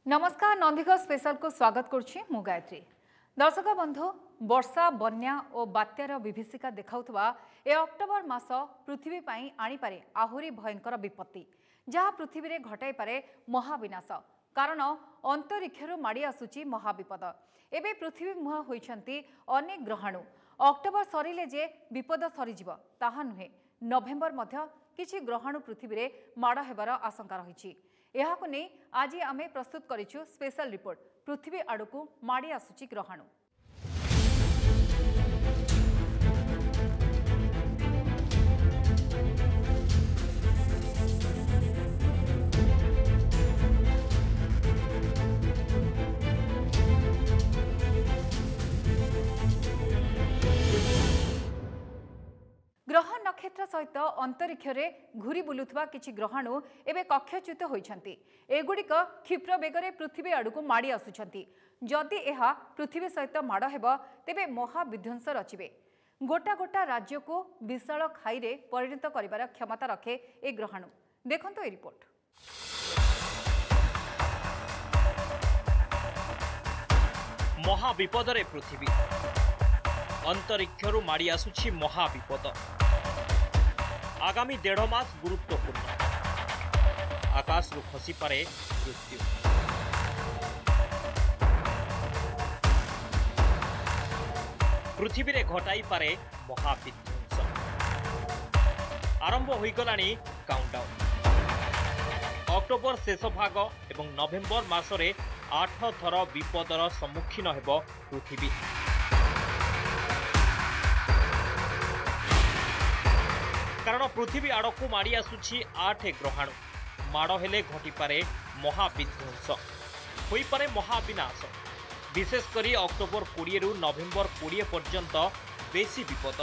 नमस्कार नंदीघोष स्पेशल को स्वागत करुच्ची मु गायत्री। दर्शक बंधु वर्षा बन्या और बात्यार विभीषिका देखाउथबा ए अक्टोबर मास पृथ्वी पाई आनीपारे आहुरी भयंकर विपत्ति जहाँ पृथ्वी रे घटाई पारे महाविनाश कारण अंतरिक्षरु माड़ी आसुची महाविपद। एबे पृथ्वी मुहा होइछंती अनेक ग्रहाणु। अक्टोबर सरिले जे विपद सरीजिव ताहा नुहे, नवेम्बर मध्य किछि ग्रहाणु पृथ्वी रे माड़ हेबार आशंका रहिछि। एहाको नै आज आमे प्रस्तुत करिछु स्पेशल रिपोर्ट पृथ्वी आड़कू माड़ी आसुची ग्रहाणु। ग्रह नक्षत्र सहित अंतरिक्ष रे घूरी बुलुथबा किछि ग्रहाणु एबे कक्षच्युत होइछंती। एगुड़िक क्षिप्र बेगरे पृथ्वी आड़कू माड़ी आसुछंती। जदि एहा पृथ्वी सहित माड़ हेब तेबे महाविध्वंस रचिबे। गोटा गोटा राज्य को विशाल खाई रे परिणत करिवार क्षमता रखे ए ग्रहाणु। देखंतो ए रिपोर्ट। महाविपदरे पृथ्वी अंतरिक्षरु माड़ी आसुछि महाविपद। आगामी 1.5 मास गुरुत्वपूर्ण। आकाश रु खसी पारे मृत्यु। पृथ्वी रे घटाई पारे महाविध्वंस। आरंभ होई गलानी काउंटडाउन। अक्टोबर शेष भाग एवं नवेम्बर मासरे 8 थर विपदर सम्मुखीन हेब पृथ्वी। कारण पृथ्वी आड़कू माड़ी आसुछि 8 ग्रहाणु। माड़ हेले घटिपारे महाविध्वंस, होइपारे महाविनाश। विशेषकर अक्टोबर 20 रु नवेम्बर 20 पर्यंत बेसी विपद।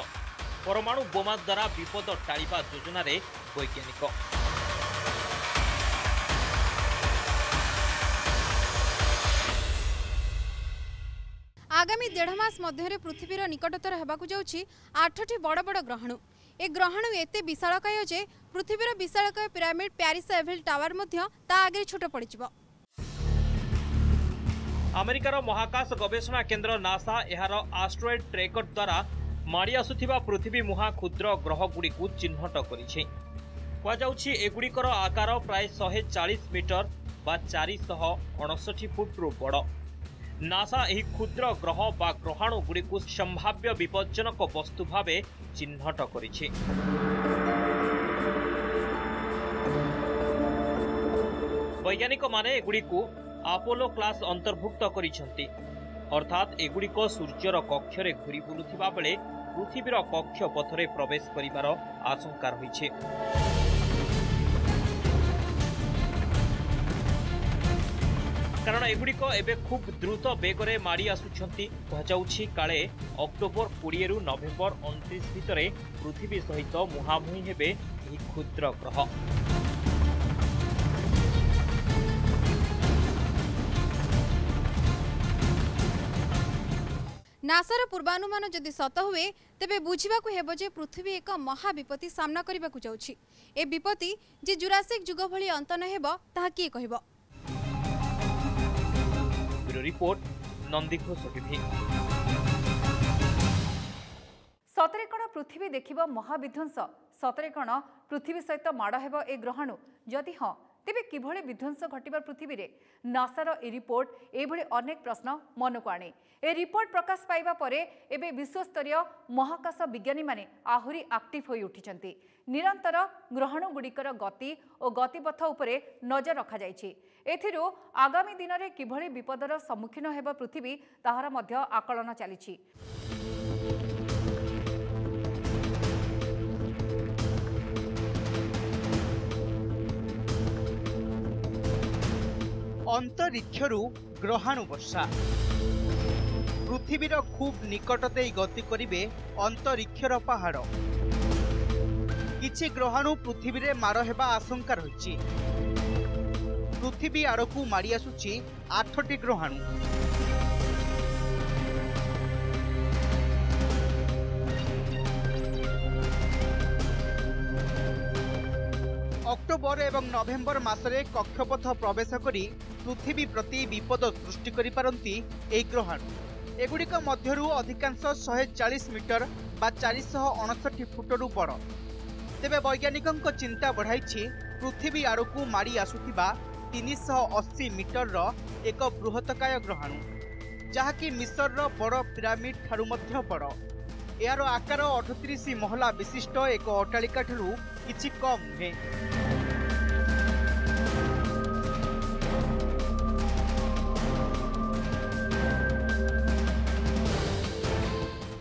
परमाणु बोमा द्वारा विपद टाळिबा योजना रे वैज्ञानिक। आगामी 1.5 मास मध्य पृथ्वीर निकटतर होगाकू जाउछि 8टी बड़ बड़ ग्रहाणु। ए ग्रहाणु एते विशालकाय जे पृथ्वीर विशालकाय पिरामिड प्यारिस एफेल टावर मध्य ता आगे छोट पड़िजिवो। अमेरिकार महाकाश गवेषणा केन्द्र नासा एहार एस्ट्रॉयड ट्रैकर द्वारा माड़ी आसुथिबा पृथ्वी मुहा क्षुद्र ग्रह गुड़िकू चिन्हट करिछि। कुआजाउछि एगुड़िकर आकार प्राय 140 मीटर बा 459 फुट रु बड़। नासा एही क्षुद्र ग्रह बा ग्रहाणु गुड़िकू संभाव्य विपज्जनक वस्तु भावे चिन्हट करिछि। वैज्ञानिक माने एगुड़िकू अपोलो क्लास अंतर्भुक्त करिसंती। अर्थात एगुड़िक सूर्यर कक्षरे घूरी बुलुथिबा बेले पृथ्वीर कक्ष पथरे प्रवेश करिवार आशंका रहिछि। कारण एगुड़िक एबे खूब द्रुत बेगरे माड़ी आसुछंती। कहुछि काले अक्टोबर 20 रु नवेम्बर 29 भितरे पृथ्वी सहित मुहांमुही हेबे एही क्षुद्र ग्रह। नासार पूर्वानुमान जदि सत हुए तेबे बुझिबाकू हेबो जे पृथ्वी एक महाविपत्ति सामना करिबाकू जाउछि। ए विपत्ति जे जुरासिक जुग भली अंत न हेबो ताहा किए कहिबो। Report Nandighosh TV. सतरे कण पृथ्वी देखिब महाविध्वंस, सतरे कण पृथ्वी सहित माड़ हेब ए ग्रहाणु। जदि हाँ तेबे किभଳି विध्वंस घटिबार पृथ्वी रे? नासार ए रिपोर्ट एभଳି अनेक प्रश्न मन को आने। ए रिपोर्ट प्रकाश पाइबा परे एबे विश्वस्तरीय महाकाश विज्ञानी माने आहुरी एक्टिव होई उठिचंती। निरंतर ग्रहाणु गुड़िकर गति और गतिपथ उपरे नजर रखा जाइछि। एथिरो आगामी दिन रे किभଳି विपदर सम्मुखीन हेब पृथ्वी ताहार मध्य आकलन चलिछि। अंतरिक्षरु ग्रहाणु वर्षा। पृथ्वीर खूब निकटते गति करिवे अंतरिक्षर पहाड़। किछि ग्रहाणु पृथ्वी रे माड़ हेबा आशंका रहिछि। पृथ्वी आड़कू माड़ी आसुछि 8टी ग्रहाणु। अक्टोबर एवं नवेम्बर मासरे कक्षपथ प्रवेश करी पृथ्वी प्रति विपद सृष्टि करिपारंती एई ग्रहाणु। एगुड़िक मध्यरु अधिकांश 140 मीटर बा 459 फुटरू बड़। तेबे वैज्ञानिकंक चिंता बढ़ाई पृथ्वी आड़कू माड़ी आसुथिबा 380 मीटर एक बृहत्काय ग्रहाणु, जहाँकि मिस्र बड़ पिरामिड ठारू मध्य बड़। यार आकार 38 महला विशिष्ट एक अट्टालिका ठारू किछि कम नुहे।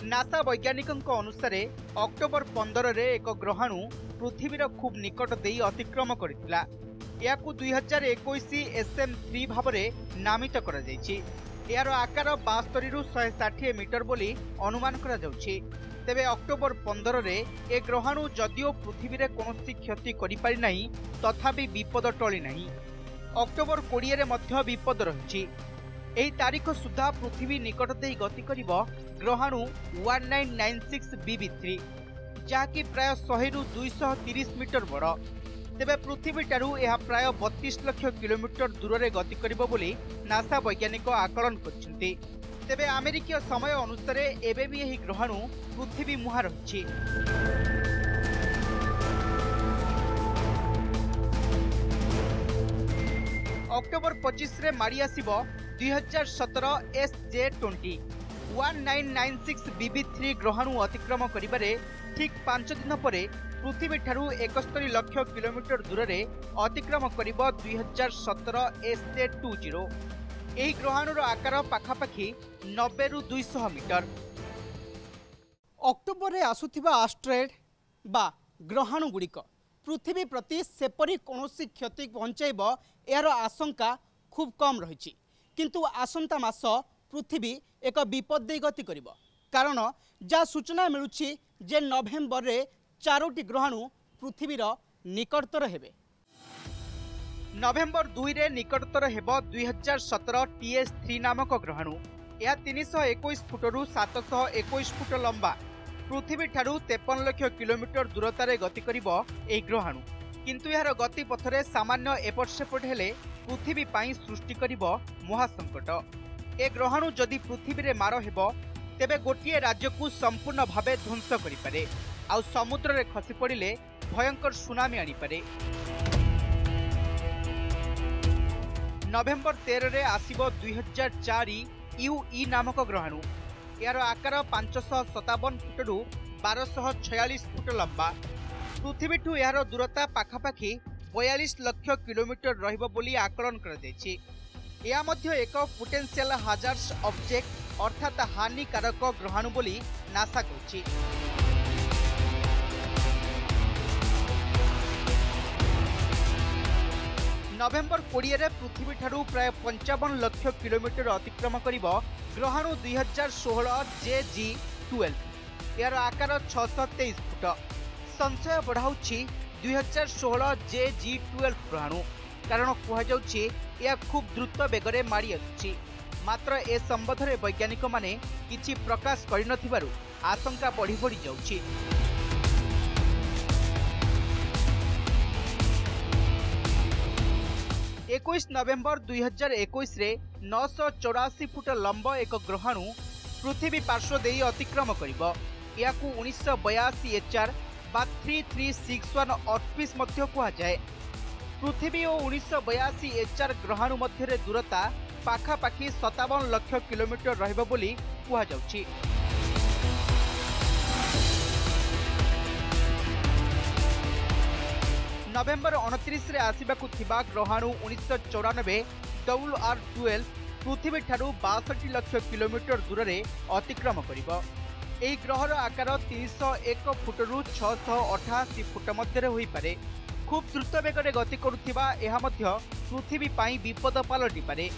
नासा वैज्ञानिकंक अनुसार अक्टोबर 15 रे एक ग्रहाणु पृथ्वीर खूब निकट देई अतिक्रम करथिला। याकू 2021 SM3 भावरे नामित करा जायछि। यार आकार 72 रु 160 मीटर बोली अनुमान करा जाउछि। तेबे अक्टोबर 15 रे ए ग्रहाणु जदिओ पृथ्वी रे कोनोसी क्षति करि पारि नाही, तथापि विपद टळी नाही। अक्टोबर 20 रे मध्य विपद रहिछि। एही तारीख सुधा पृथ्वी निकट देई गति करिब ग्रहाणु 1996 BB3, जहाँकि प्राय 100 रु 230 मीटर बड़। तेबे पृथ्वी ठारू यह प्राय 32 लाख किलोमीटर दूर रे गति करिब बोली नासा वैज्ञानिक आकलन करछन्ति। तेबे अमेरिकीय समय अनुसार एबे भी यही ग्रहाणु पृथ्वी मुहा रहिछि। अक्टोबर 25 रे मारी आसिबो 2017 SJ20 1996 BB3 ग्रहाणु अतिक्रम करिबारे ठीक 5 दिन परे पृथ्वी ठारू 71 लाख किलोमीटर दूर रे अतिक्रम करिब 2017 SJ20। एही ग्रहाणुर आकार पाखापाखि 90 रु 200 मीटर। अक्टोबर रे आसुथिबा एस्ट्रॉयड बा ग्रहाणु गुड़िक पृथ्वी प्रति सेपरी कौनसी क्षति पहुंचाइब यार आशंका खूब कम रही। किंतु आसंता मास पृथ्वी एक विपद दे गति करिब, कारण जा सूचना मिलुछि जे नवेम्बर रे 4टी ग्रहाणु पृथ्वीर निकटतर हेबे। नवेम्बर 2 रे निकटतर हेब 2017 TS3 नामक ग्रहाणु। यह 321 फुटरू 721 फुट लंबा, पृथ्वी ठारू 53 लाख किलोमीटर दूरतार गति करिब एही ग्रहाणु। किंतु यार गति पथरे सामान्य एपट सेपट हेले पृथ्वी पाई सृष्टि करिब महासंकट। ए ग्रहाणु जदि पृथ्वी रे मार हेब तेबे गोटिए राज्य को संपूर्ण भावे ध्वंस करिपारे, आउ समुद्र रे खसी पड़िले भयंकर सुनामी आनिपारे। नवेम्बर 13 रे आसिबो 2004 UE नामक ग्रहाणु। यार आकार 557 फुटरू 1246 फुट लंबा, पृथ्वी यार दूरता पाखापाखि 42 लाख किलोमीटर रहिबो बोली आकलन करा जायछि। या मध्य एक पोटेंशियल हाजार्ड्स ऑब्जेक्ट अर्थात हानिकारक ग्रहाणु बोली नासा कहछि। नवेम्बर 20 रे पृथ्वी ठारू प्राय 55 लाख किलोमीटर अतिक्रम करिब ग्रहाणु 2016 JG12। यार आकार 623 फुट। संशय बढ़ाउछि 2016 JG12 ग्रहाणु, कारण कहुछि यह खूब द्रुत बेगरे मारी आसुछि। मात्र ए संबंध में वैज्ञानिक माने किछि प्रकाश करिनथिबारु आशंका बढ़ी बढ़ी जाउछि। इक्कीस नवेम्बर 2021 रे 984 फुट लंब एक ग्रहाणु पृथ्वी पार्श्व देई अतिक्रम करिब। याकू 1982 HR बा 3361 ऑर्बिस मध्य कहा जाए। पृथ्वी और 1982 HR ग्रहाणु मध्य दूरता पाखापाखि 57 लाख किलोमीटर रहिबो बोली कहा जाउछि। नवेम्बर 29 रे आसिबाकू थिबा ग्रहाणु 1994 WR12 पृथ्वी ठारू 62 लाख किलोमीटर दूर रे अतिक्रम करिबो। एही ग्रहर आकार 301 फुटरू 688 फुट मध्य होई पारे। खूब द्रुत बेगरे गति करुथिबा एहा मध्य पृथ्वी पाई विपद पालटि पारे।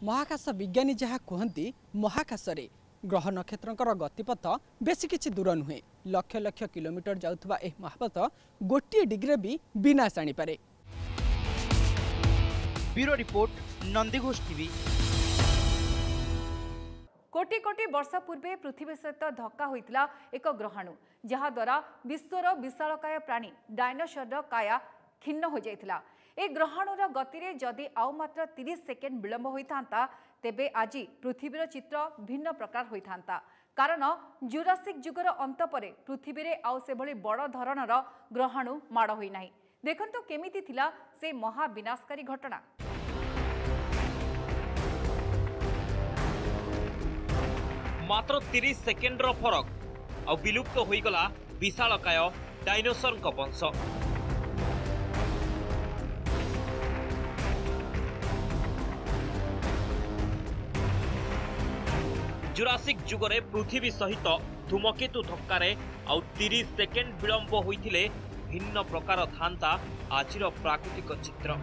महाकाश विज्ञानी जहाँ कहती महाकाश रे ग्रह नक्षत्रंकर गतिपथ बेसी किछि दूर नुहे। लक्ष लक्ष किलोमीटर जाउथबा एह महापथ गोटे डिग्री भी विनाश आनी पारे। Bureau report, Nandighosh TV. कोटी कोटी वर्ष पूर्वे पृथ्वी सहित धक्का होइतिला एक ग्रहाणु, जहा द्वारा विश्वर विशालकाय प्राणी डायनोसर काया खिन्न हो जाइथिला। ए ग्रहणर गति जदि आउ मात्र 30 सेकेंड विलंब होता तेबे आज पृथ्वीर चित्र भिन्न प्रकार होता कारण जुरासिक जुगर अंत पर पृथ्वी में आउ से भली बड़ धरणर ग्रहण माड़ होई नाही। देखंतु केमिति थिला से महाविनाशकारी घटना। मात्र 30 सेकेंडर फरक और विलुप्त हो गला विशालकाय डायनोसर वंश। जुरासिक जुगरे पृथ्वी सहित धूमकेतु धक्कारे आउ 30 सेकेंड विलंब होइथिले भिन्न प्रकार थांता आजिर प्राकृतिक चित्र।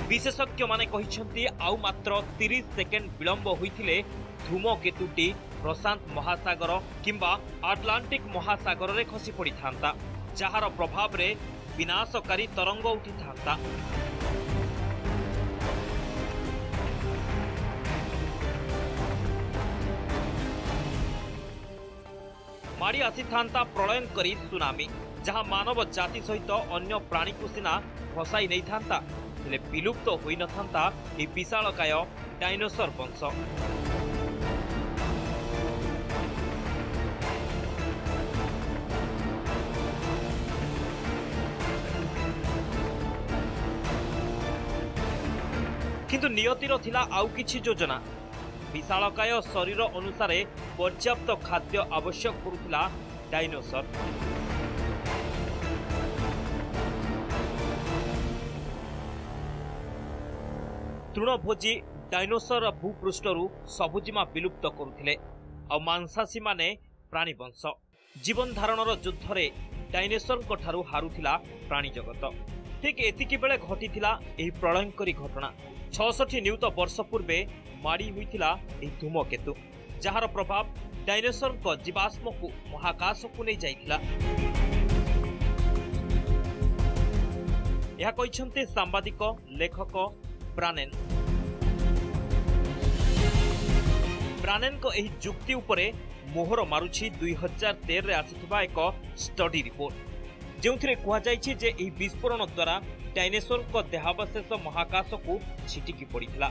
विशेषज्ञ माने कहिसंती आउ मात्र 30 सेकेंड विलंब होइथिले धूमकेतुटी प्रशांत महासागर किंबा आटलांटिक महासागर रे खसी पड़ी थांता जहार प्रभाव रे विनाशकारी तरंग उठी थांता। माड़ी आसी थांता प्रलयंकरी सुनामी जहां मानव जाति सहित अन्य प्राणी को सिना फसाई नहीं थांता हेले विलुप्त होई न थांता ए विशालकाय डायनोसर वंश। किंतु नियतिर थिला आउ किछि योजना। विशालकाय शरीर अनुसार पर्याप्त खाद्य आवश्यक करुला डायनोसर। तृणभोजी डायनोसर भूपृष्ठरू सबुजिमा विलुप्त करुथिले आ मांसासी माने प्राणी वंश। जीवन धारणर युद्धरे डायनोसर ठारू हारुथिला प्राणी जगत। ठीक एतिकी बेले घटिथिला एही प्रलयंकरी घटना। 66 नियुत वर्ष पूर्वे माड़ी होइथिला एही धूमकेतु जहार प्रभाव डायनोसर को जीवाश्म को महाकाश को नहीं जाइथिला। यह कहिसंते सांबादिक लेखक ब्रानेन। ब्रानेन को एही जुक्ति उपरे मोहर मारुछि 2013 रे आसिथिबा एक स्टडी रिपोर्ट जेउथिरे कुहा जाइछि जे एही विस्फोरण द्वारा डायनोसर को देहावशेष महाकाश को छिटिकी पड़िथिला।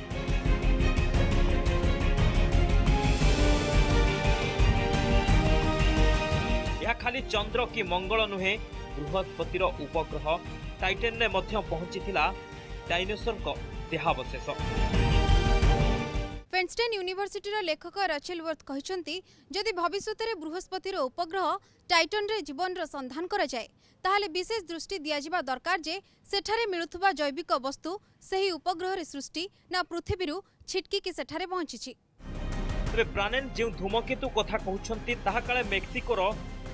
यह खाली चंद्र की मंगल नुहे बृहस्पतिर उपग्रह टाइटन ने मध्य पहुंचीथिला डायनोसर को देहावशेष। पेन्स्टेन यूनिवर्सिटीर लेखक रचेल वर्थ कहते जदि भविष्य में बृहस्पतिर उपग्रह टाइटन रे जीवन संधान करा जाए ताहले विशेष दृष्टि दिया दरकार जे सेठारे मिलुथुबा जैविक वस्तु सही उपग्रह रे सृष्टि ना पृथ्वी छिटकी की सेठारे पहुंची। ब्रानेन जो धूमकेतु कथा कहउछंती ताहा काले मेक्सिकोर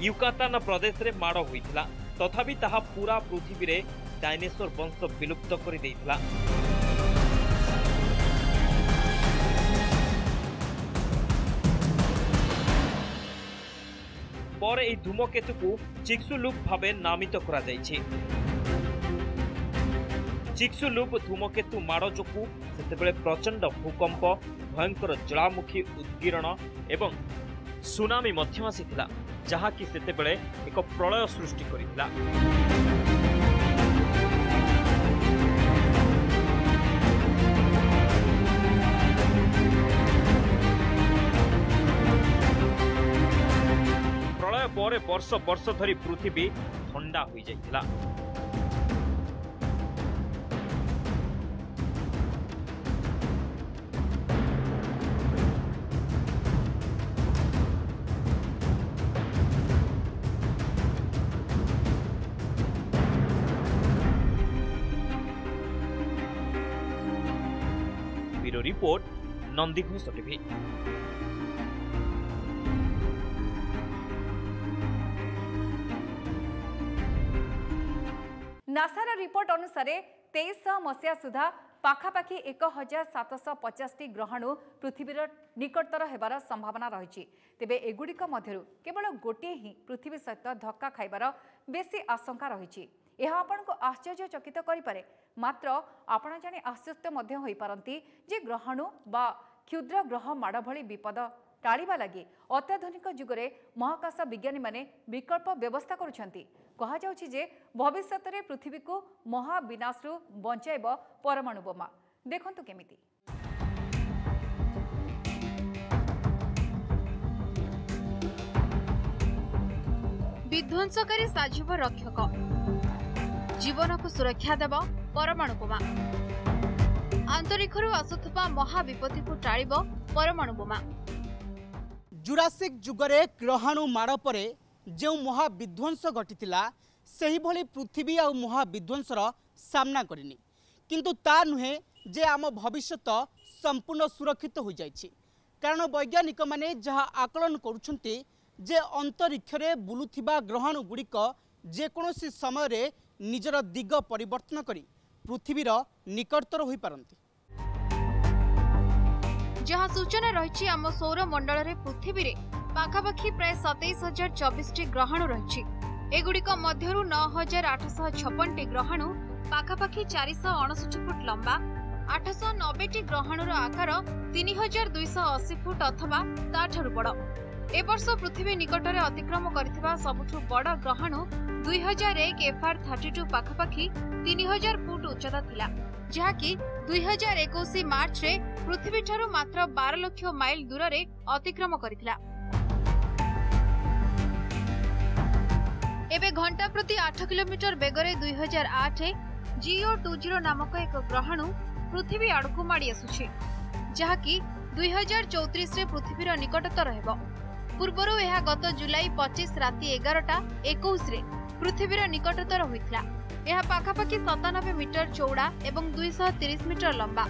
युकातान प्रदेश रे माड़ होइथिला तथापि ताहा पूरा पृथ्वी रे डायनोसर वंश विलुप्त कर देइथिला। पर एही धूमकेतु को चिक्सुलुप भावे नामित करा जाइछि। चिक्सुलुप धूमकेतु माड़ जोकु सेतेबेले प्रचंड भूकंप भयंकर ज्वालामुखी उद्गीरण एवं सुनामी मध्य आसीथिला जहा कि सेतेबेले एक प्रलय सृष्टि करिथिला। प्रलय पर वर्ष वर्ष धरी पृथ्वी ठंडा हो जाइथिला। Bureau report Nandighosh TV. नासार रिपोर्ट अनुसार 2300 मसीहा सुधा पाखापाखि 1750 ग्रहणु पृथ्वीर निकटतर हेबार संभावना रही। तेबे एगुड़िक मध्यरु केवल गोटे ही पृथ्वी सहित धक्का खाइबार बेसी आशंका रही। यह आपनको आश्चर्यचकित करिपारे मात्र आपण जाने आश्चर्य मध्य होई पारंती जे ग्रहणु बा क्षुद्र ग्रह माड़ भली विपद टाळिबा लागि अत्याधुनिक जुगरे महाकाश विज्ञानी माने विकल्प व्यवस्था करुछंती। कहा जाउछि जे भविष्यत रे पृथ्वी को महाविनाशरु बंचाइब परमाणु बोमा। देखंतु केमिति। विध्वंसकारी साजिब रक्षक जीवन को सुरक्षा देव परमाणु बोमा। अंतरिक्षरु आसुथबा महाविपत्ति को टाळिब परमाणु बोमा। जुरासिक जुगरे ग्रहाणु माड़ पर जो महाविध्वंस घटीला सेही भली पृथ्वी आ महाविध्वंसर सामना करनी, किंतु ता नुहे जे आम भविष्यत संपूर्ण सुरक्षित हो जाइछि। कारण वैज्ञानिक माने जहा आकलन करुछंती जे अंतरिक्ष रे बुलुथिबा ग्रहाणु गुड़िक जेकोसी समय रे निजर दिग परिवर्तन करी पृथ्वीर निकटतर होई पारंती। जहाँ सूचना रही आम सौर मंडल रे पृथ्वी रे पाखापाखि प्राय 27,024 ग्रहाणु रही। एगुड़िक मध्यरु 9,856 ग्रहाणु पाखापाखि 469 फुट लंबा, 890 ग्रहाणुर आकार 3,280 फुट अथवा ताठारु बड़। ए वर्ष पृथ्वी निकट में अतिक्रम करथिबा सबुठु बड़ ग्रहाणु 2001 FR32 पाखापाखि 3,000 फुट उच्चता थिला, जहाँकि 2021 मार्च रे पृथ्वी ठारू मात्र 12 लाख माइल दूर रे अतिक्रम करथिला। एबे घंटा प्रति 8 किलोमीटर बेगरे 2008 GO20 नामक एक ग्रहाणु पृथ्वी आड़कू माड़ी आसुछि, जहाँकि 2034 रे पृथ्वीर निकटतर रहबो। पूर्वरु यह गत जुलाई 25 राति 11:21 रे पृथ्वीर निकटतर होइथिला। यह पाखापाखि 97 मीटर चौड़ा एवं 230 मीटर लंबा,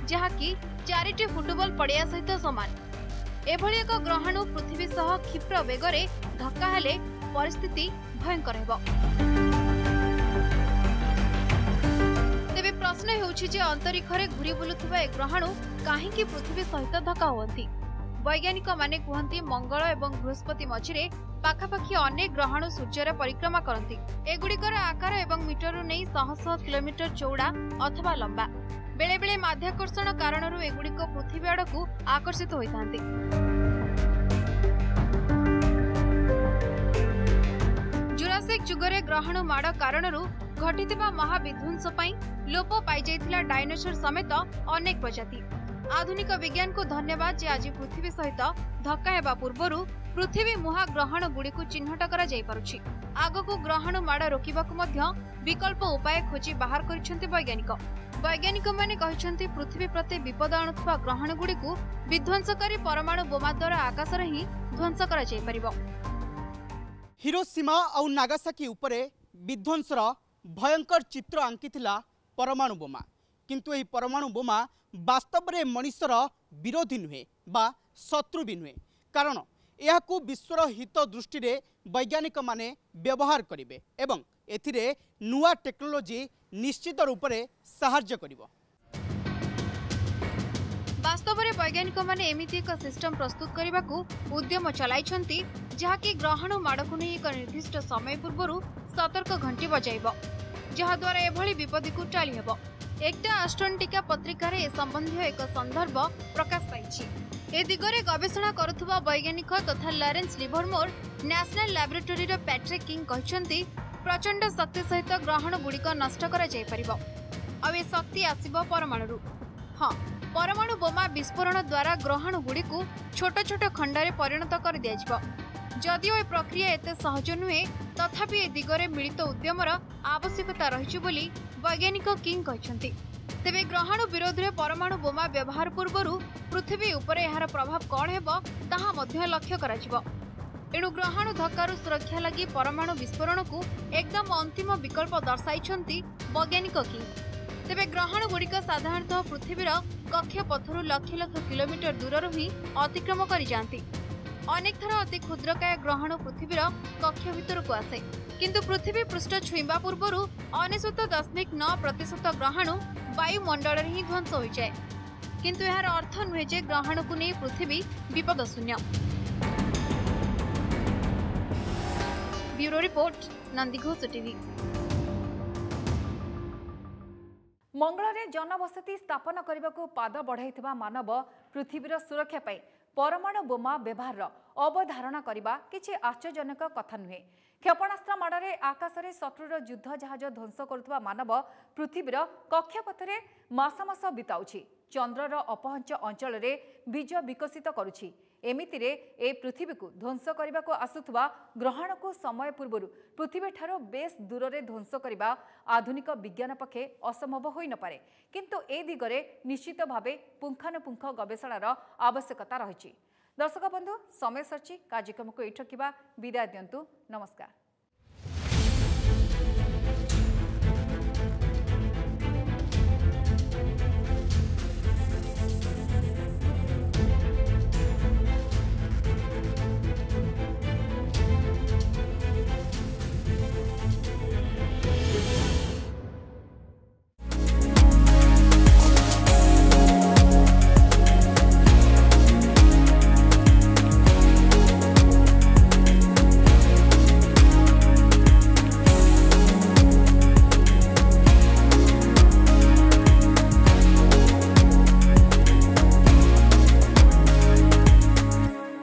जहाँकि 4टी फुटबॉल पड़िया सहित समान। एभली एक ग्रहाणु पृथ्वी सह क्षिप्र बेगरे धक्का हेले परिस्थिति भयंकर हेबो। तेबे प्रश्न हेउछि जे अंतरिक्षरे घुरी बुलुथिबा ए ग्रहाणु काहेकि पृथ्वी सहित धक्का होवंती। वैज्ञानिक माने कहती मंगल एवं बृहस्पति मझिरे पाखापाखि अनेक ग्रहाणु सूर्यर परिक्रमा करती। एगुड़िकर आकार एवं मीटर नहीं 100 किलोमीटर चौड़ा अथवा लंबा। बेले बेले माध्याकर्षण कारणरू एगुड़िक पृथ्वी आड़कू आकर्षित होइथांती। जुरासिक जुगरे ग्रहाणु माड़ कारणरू घटिथिबा महाविध्वंस पई लोप पाई जाइथिला डायनोसर समेत अनेक प्रजाति। आधुनिक विज्ञान को धन्यवाद जे आज पृथ्वी सहित धक्का हेबा पूर्वरु पृथ्वी मुहा ग्रहण गुड़ी को चिन्हट करा जाई पारुछि। आगकू ग्रहण माड़ रोकिबाकू मध्य विकल्प उपाय खोजी बाहर करिसेंति वैज्ञानिक। वैज्ञानिक माने कहिसेंति पृथ्वी प्रति विपद आणुथबा ग्रहण गुड़ी को विध्वंसकारी परमाणु बोमा द्वारा आकाश रे ही ध्वंस करा जाई परिबो। हिरोशिमा और नागासाकी उपरे विध्वंसर भयंकर चित्र आंकिथिला परमाणु बोमा, किंतु एही परमाणु बोमा वास्तव में मनुष्यर विरोधी नुहे बा शत्रु भी नुहे। कारण यह विश्वर हित दृष्टि रे वैज्ञानिक माने व्यवहार करिवे एवं एथिरे नुआ टेक्नोलोजी निश्चित रूप से सहाय्य करिवो। वास्तव में वैज्ञानिक माने एमिति एक सिस्टम प्रस्तुत करने को उद्यम चलाइछंती, जहाँकि ग्रहण माड़ को नहीं एक निर्दिष्ट समय पूर्व सतर्क घंटी बजाइब, जहाद्वारा एभली विपद को टाली हेब। एकटा एस्ट्रोनटिका पत्रिकार ए संबंधी एक संदर्भ प्रकाश पाइछि। ए दिगरे गवेषणा करुथुबा वैज्ञानिक तथा लॉरेंस लिवरमोर नेशनल लैबोरेटरी रो पैट्रिक किंग कहछंती प्रचंड शक्ति सहित ग्रहण गुड़िक नष्ट करा जाय परिबो। अब ए शक्ति आसीबो परमाणुरु। हाँ, परमाणु बोमा विस्फोरण द्वारा ग्रहण गुड़िक छोट छोट खंडरे परिणत कर दिया जिवो। जदिओ ए प्रक्रिया एते सहज नुहे, तथापि ए दिगरे मिलित उद्यमर आवश्यकता रहिछि बोली वैज्ञानिक किंग कहछंती। तेबे ग्रहण विरोध में परमाणु बोमा व्यवहार पूर्वरु पृथ्वी उपरे एहार प्रभाव कौन हेबो ताहा मध्य लक्ष्य कराजिबो। एणु ग्रहण धक्कारु सुरक्षा लगी परमाणु विस्फोरण को एकदम अंतिम विकल्प दर्शाइछंती वैज्ञानिक किंग। तेबे ग्रहण गुड़िक साधारणतः पृथ्वीर कक्षपथरु लक्ष लक्ष किलोमीटर दूररु ही अतिक्रम करि जांती। अनेक थर अति क्षुद्रकाय ग्रहण पृथ्वीर कक्ष भितरकू आसे, किंतु पृथ्वी पृष्ठ छुईबा पूर्वरु 99.9% ग्रहण वायुमंडल ही ध्वंस हो जाए। किंतु यार अर्थ नुहे जे ग्रहण को नहीं पृथ्वी विपद शून्य। Bureau report, Nandighosh TV. मंगल रे जनबसति स्थापन करने को पाद बढ़ाई मानव पृथ्वीर सुरक्षा पाई परमाणु बोमा व्यवहार अवधारणा करने किसी आश्चर्यजनक कथा नुहे। क्षेपणास्त्र माड़े आकाशे शत्रुर युद्ध जहाज ध्वंस करुवा मानव पृथ्वीर कक्षपथरे मास मास बिताउछि, चंद्रर अपहंच अंचल बीज विकसित करुछि। एमितिरे ए पृथ्वी को ध्वंस करने को आसुवा ग्रहण को समय पूर्व पृथ्वी ठारो बेस दूर से ध्वंस करने आधुनिक विज्ञान पक्षे असंभव हो न पारे, किंतु ए दिगरे निश्चित भावे पुंखानुपुंख गवेषणार आवश्यकता रही। दर्शक बंधु, समय सरची कार्यक्रम को एठकिबा विदाय दियंतु। नमस्कार।